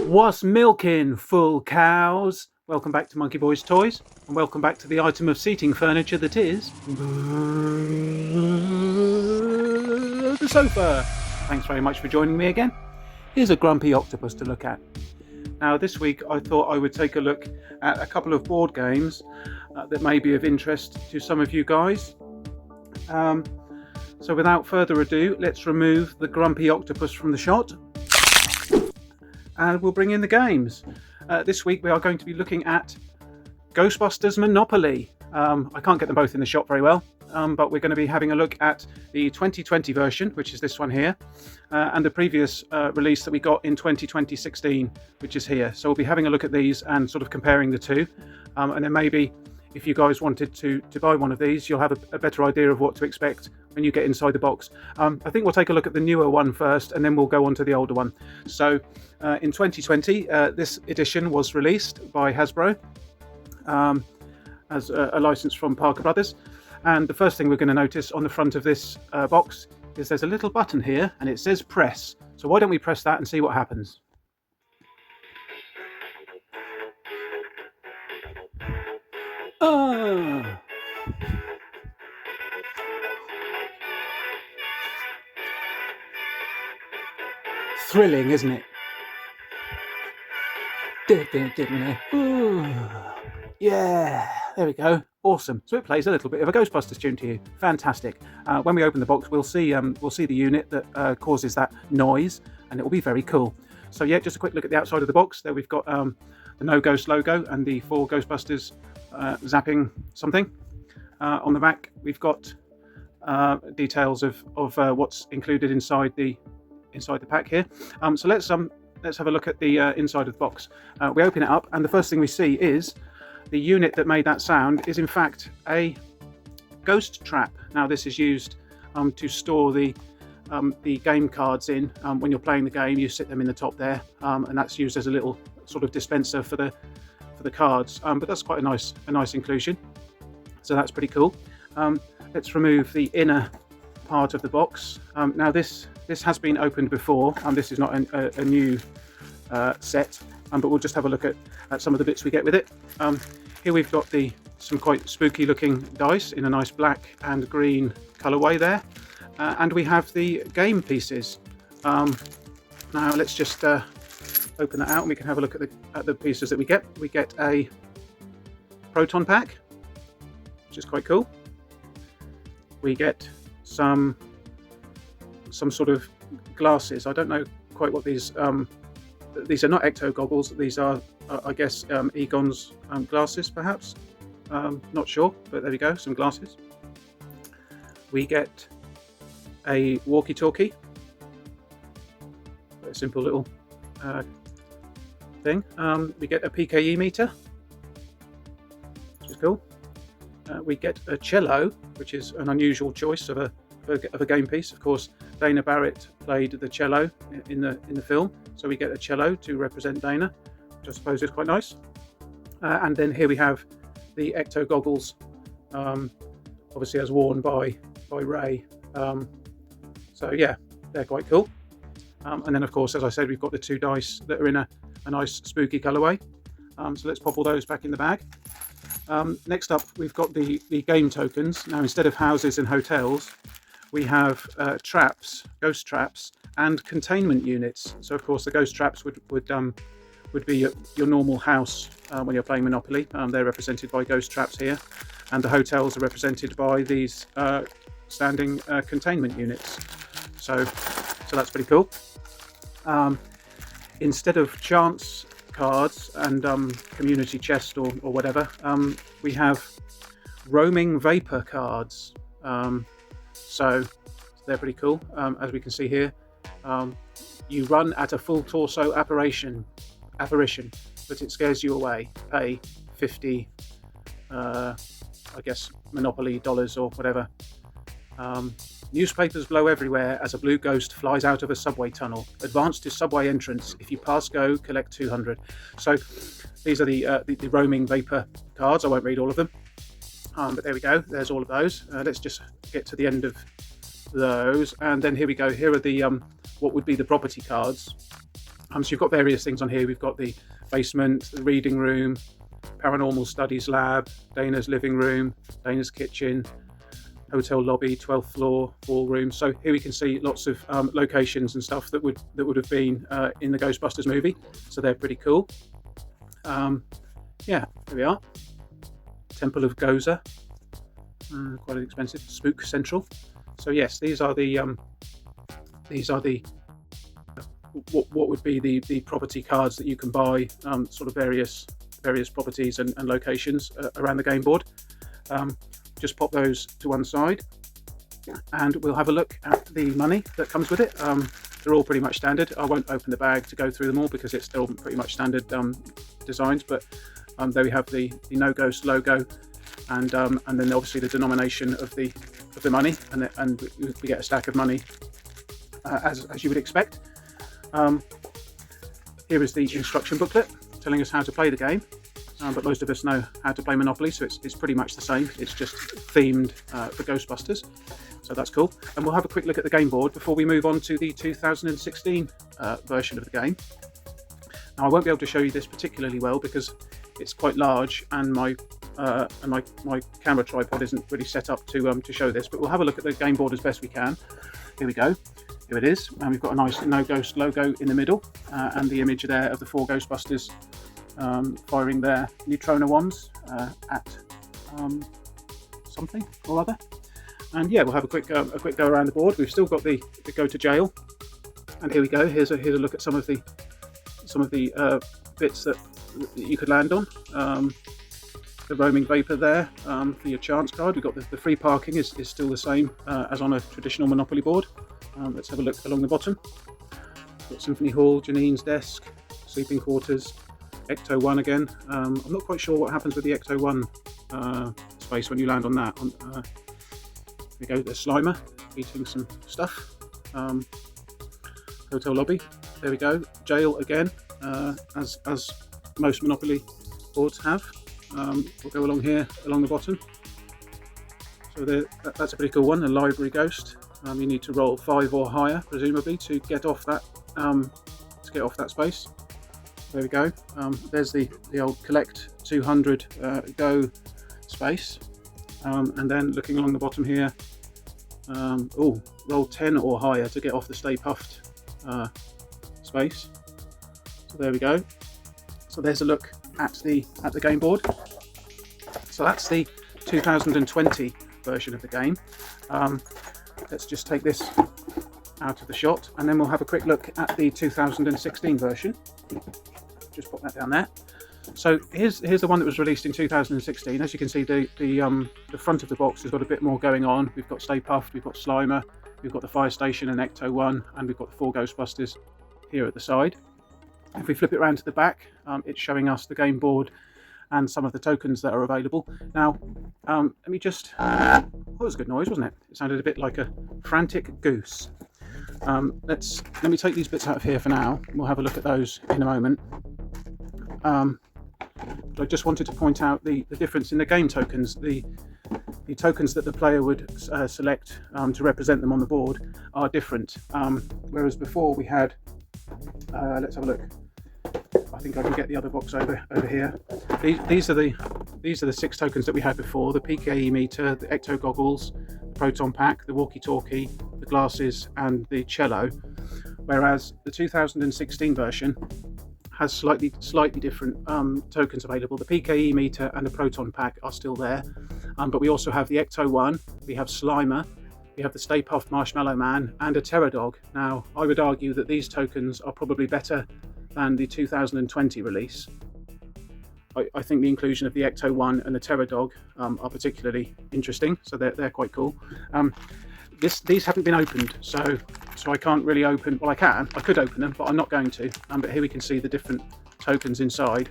What's milking, full cows? Welcome back to Monkey Boys Toys, and welcome back to the item of seating furniture that is the sofa. Thanks very much for joining me again. Here's a grumpy octopus to look at. Now this week I thought I would take a look at a couple of board games that may be of interest to some of you guys. So without further ado, let's remove the grumpy octopus from the shot and we'll bring in the games. This week we are going to be looking at GHOSTBUSTERS Monopoly. I can't get them both in the shop very well, but we're going to be having a look at the 2020 version, which is this one here, and the previous release that we got in 2016, which is here. So we'll be having a look at these and sort of comparing the two, and then maybe if you guys wanted to buy one of these, you'll have a better idea of what to expect when you get inside the box. I think we'll take a look at the newer one first, and then we'll go on to the older one. So in 2020, this edition was released by Hasbro as a license from Parker Brothers. And the first thing we're going to notice on the front of this box is there's a little button here, and it says press. So why don't we press that and see what happens? Thrilling, isn't it? Ooh. Yeah, there we go. Awesome. So it plays a little bit of a Ghostbusters tune to you. Fantastic. When we open the box, we'll see the unit that causes that noise, and it will be very cool. So yeah, just a quick look at the outside of the box. There we've got the No Ghost logo and the 4 Ghostbusters zapping something. On the back, we've got details of what's included inside the pack here. So let's have a look at the inside of the box. We open it up, and the first thing we see is the unit that made that sound is in fact a ghost trap. Now this is used to store the game cards in. When you're playing the game, you sit them in the top there, and that's used as a little sort of dispenser for the cards. But that's quite a nice inclusion. So that's pretty cool. Let's remove the inner part of the box. Now this has been opened before, and this is not a new set, but we'll just have a look at some of the bits we get with it. Here we've got some quite spooky looking dice in a nice black and green colorway there, and we have the game pieces. Now let's just open that out, and we can have a look at the pieces that we get. We get a proton pack, which is quite cool. We get some sort of glasses. I don't know quite what these are. Not ecto goggles. These are I guess Egon's glasses, perhaps. Not sure, but there we go, some glasses. We get a walkie-talkie, a simple little thing. We get a PKE meter, which is cool. We get a cello, which is an unusual choice of a game piece. Of course, Dana Barrett played the cello in the film, so we get a cello to represent Dana, which I suppose is quite nice. And then here we have the ecto goggles, obviously as worn by Ray. So yeah, they're quite cool. And then of course, as I said, we've got the 2 dice that are in a nice spooky colorway. So let's pop all those back in the bag. Next up, we've got the game tokens. Now, instead of houses and hotels, we have traps, ghost traps, and containment units. So, of course, the ghost traps would be your normal house when you're playing Monopoly. They're represented by ghost traps here, and the hotels are represented by these standing containment units. So that's pretty cool. Instead of chance cards and community chest or whatever, we have roaming vapor cards. So they're pretty cool. As we can see here, you run at a full torso apparition, but it scares you away. Pay 50 I guess Monopoly dollars or whatever. Newspapers blow everywhere as a blue ghost flies out of a subway tunnel. Advance to subway entrance. If you pass go, collect 200. So these are the roaming vapor cards. I won't read all of them, but there we go. There's all of those. Let's just get to the end of those, and then here we go. Here are the what would be the property cards. So you've got various things on here. We've got the basement, the reading room, paranormal studies lab, Dana's living room, Dana's kitchen, hotel lobby, 12th floor, ballroom. So here we can see lots of locations and stuff that would have been in the Ghostbusters movie. So they're pretty cool. Yeah, there we are. Temple of Goza, quite expensive. Spook Central. So yes, these are the what would be the property cards that you can buy, sort of various properties and locations around the game board. Just pop those to one side, and we'll have a look at the money that comes with it. They're all pretty much standard. I won't open the bag to go through them all because it's still pretty much standard designs, but there we have the No Ghost logo, and then obviously the denomination of the money, and we get a stack of money as you would expect. Here is the instruction booklet telling us how to play the game, but most of us know how to play Monopoly, so it's pretty much the same. It's just themed for Ghostbusters, so that's cool. And we'll have a quick look at the game board before we move on to the 2016 version of the game. Now I won't be able to show you this particularly well because it's quite large, and my camera tripod isn't really set up to show this, but we'll have a look at the game board as best we can. Here we go. Here it is, and we've got a nice No Ghost logo in the middle, and the image there of the 4 Ghostbusters firing their neutrona wands at something or other. And yeah, we'll have a quick go around the board. We've still got the go to jail, and here we go. Here's a look at some of the bits that you could land on. The roaming vapor there for your chance card. We've got the free parking is still the same as on a traditional Monopoly board. Let's have a look along the bottom. Got Symphony Hall, Janine's desk, sleeping quarters, Ecto 1 again. I'm not quite sure what happens with the Ecto 1 space when you land on that. Here we go, there's Slimer eating some stuff. Hotel lobby, there we go. Jail again, as most Monopoly boards have. We'll go along here, along the bottom. So that's a pretty cool one, a library ghost. You need to roll 5 or higher, presumably, to get off that space. There we go. There's the old collect 200 go space, and then looking along the bottom here, roll 10 or higher to get off the Stay Puffed space. So there we go. So there's a look at the game board. So that's the 2020 version of the game. Let's just take this out of the shot, and then we'll have a quick look at the 2016 version. Just pop that down there. So here's the one that was released in 2016. As you can see, the front of the box has got a bit more going on. We've got Stay Puffed, we've got Slimer, we've got the fire station and Ecto 1, and we've got the 4 Ghostbusters here at the side. If we flip it around to the back, it's showing us the game board and some of the tokens that are available. Now, let me just... that was a good noise, wasn't it? It sounded a bit like a frantic goose. Let me take these bits out of here for now. We'll have a look at those in a moment. But I just wanted to point out the difference in the game tokens. The tokens that the player would select to represent them on the board are different. Whereas before we had... let's have a look. I think I can get the other box over here. These are the 6 tokens that we had before: the PKE meter, the Ecto goggles, the proton pack, the walkie-talkie, the glasses, and the cello. Whereas the 2016 version has slightly different tokens available. The PKE meter and the proton pack are still there, but we also have the Ecto 1, we have Slimer, we have the Stay Puft Marshmallow Man, and a Terror Dog. Now, I would argue that these tokens are probably better than the 2020 release. I think the inclusion of the Ecto 1 and the Terror Dog are particularly interesting, so they're quite cool. These haven't been opened, so I can't really open. Well, I could open them, but I'm not going to. But here we can see the different tokens inside.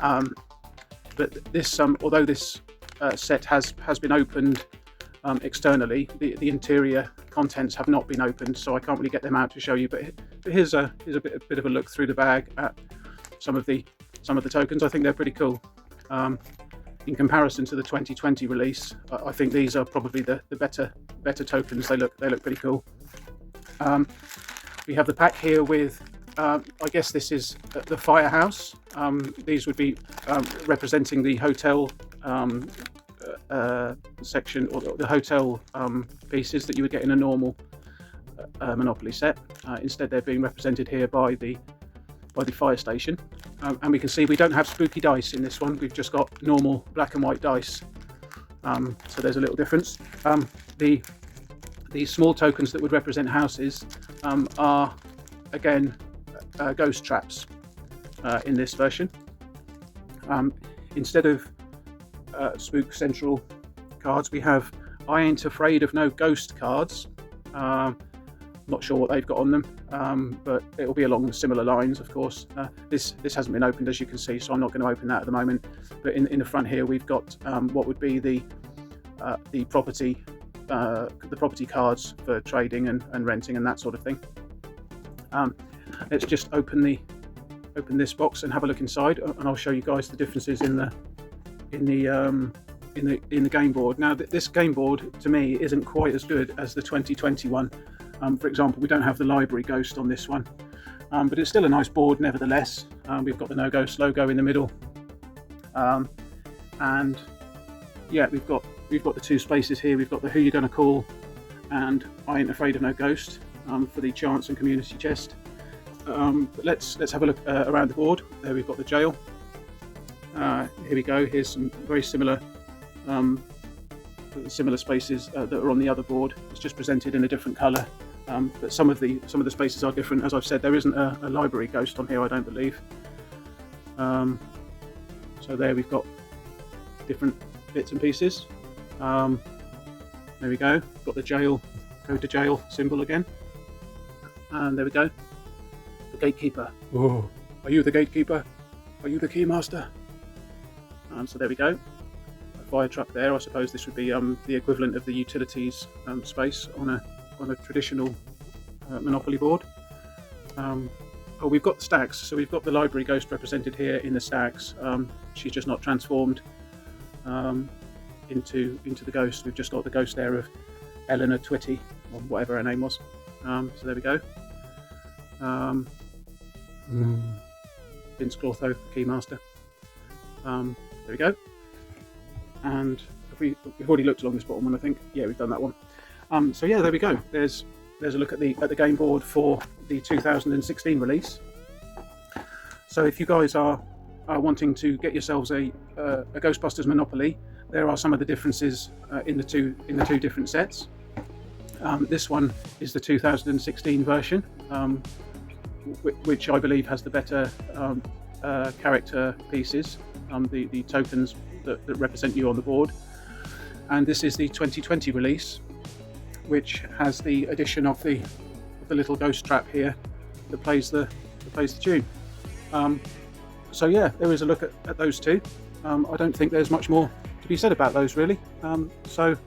But this, although this set has been opened externally, the interior contents have not been opened, so I can't really get them out to show you. But here's a bit of a look through the bag at some of the tokens. I think they're pretty cool. In comparison to the 2020 release, I think these are probably the better tokens. They look pretty cool. We have the pack here with I guess this is the firehouse. These would be representing the hotel section, or the hotel pieces that you would get in a normal Monopoly set. Instead, they're being represented here by the fire station. And we can see we don't have spooky dice in this one. We've just got normal black and white dice. So there's a little difference. The small tokens that would represent houses are, again, ghost traps in this version. Instead of Spook Central cards, we have I Ain't Afraid of No Ghost cards. Not sure what they've got on them, but it will be along similar lines, of course. This hasn't been opened, as you can see, so I'm not going to open that at the moment. But in the front here, we've got what would be the property cards for trading and renting and that sort of thing. Let's just open this box and have a look inside, and I'll show you guys the differences in the game board. Now, this game board to me isn't quite as good as the 2021. For example, we don't have the library ghost on this one, but it's still a nice board nevertheless. We've got the No Ghost logo in the middle, and yeah, we've got the two spaces here. We've got the Who You Gonna Call and I Ain't Afraid of No Ghost for the chance and community chest. But let's have a look around the board. There we've got the jail. Here we go. Here's some very similar spaces that are on the other board. It's just presented in a different colour. But some of the spaces are different. As I've said, there isn't a library ghost on here, I don't believe. So there we've got different bits and pieces. There we go. Got the jail, go to jail symbol again. And there we go. The gatekeeper. Oh, are you the gatekeeper? Are you the keymaster? So there we go. A fire truck there. I suppose this would be the equivalent of the utilities space on a traditional Monopoly board. Oh, we've got the stacks. So we've got the library ghost represented here in the stacks. She's just not transformed into the ghost. We've just got the ghost there of Eleanor Twitty, or whatever her name was. So there we go. Vince Clortho, Keymaster. There we go. And we've already looked along this bottom one, I think. Yeah, we've done that one. So yeah, there we go. There's a look at the game board for the 2016 release. So if you guys are wanting to get yourselves a Ghostbusters Monopoly, there are some of the differences in the two different sets. This one is the 2016 version, which I believe has the better character pieces, the tokens that represent you on the board. And this is the 2020 release, which has the addition of the little ghost trap here that plays the tune. So yeah, there is a look at those two. I don't think there's much more to be said about those, really. So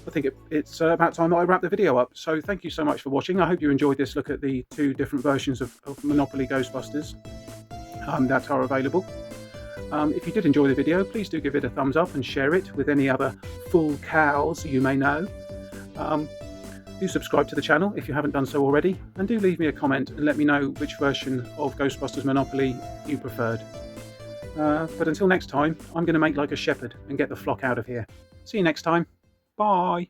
I think it's about time that I wrap the video up. So thank you so much for watching. I hope you enjoyed this look at the two different versions of Monopoly Ghostbusters that are available. If you did enjoy the video, please do give it a thumbs up and share it with any other fool cows you may know. Do subscribe to the channel if you haven't done so already, and do leave me a comment and let me know which version of Ghostbusters Monopoly you preferred. But until next time, I'm going to make like a shepherd and get the flock out of here. See you next time. Bye.